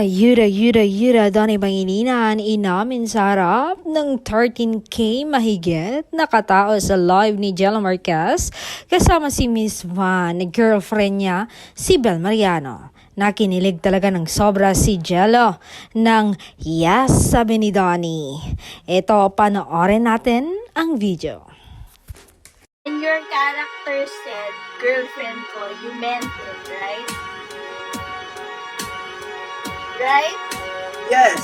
Yuda, Donnie Pangilinan, inamin sa harap ng 13K mahigit nakatao sa live ni Jello Marquez kasama si Miss Van, girlfriend niya, si Bel Mariano. Nakinilig talaga ng sobra si Jello ng yes, sabi ni Donnie. Ito, panoorin natin ang video. And your character said, girlfriend ko, you meant it, right? Right? Yes.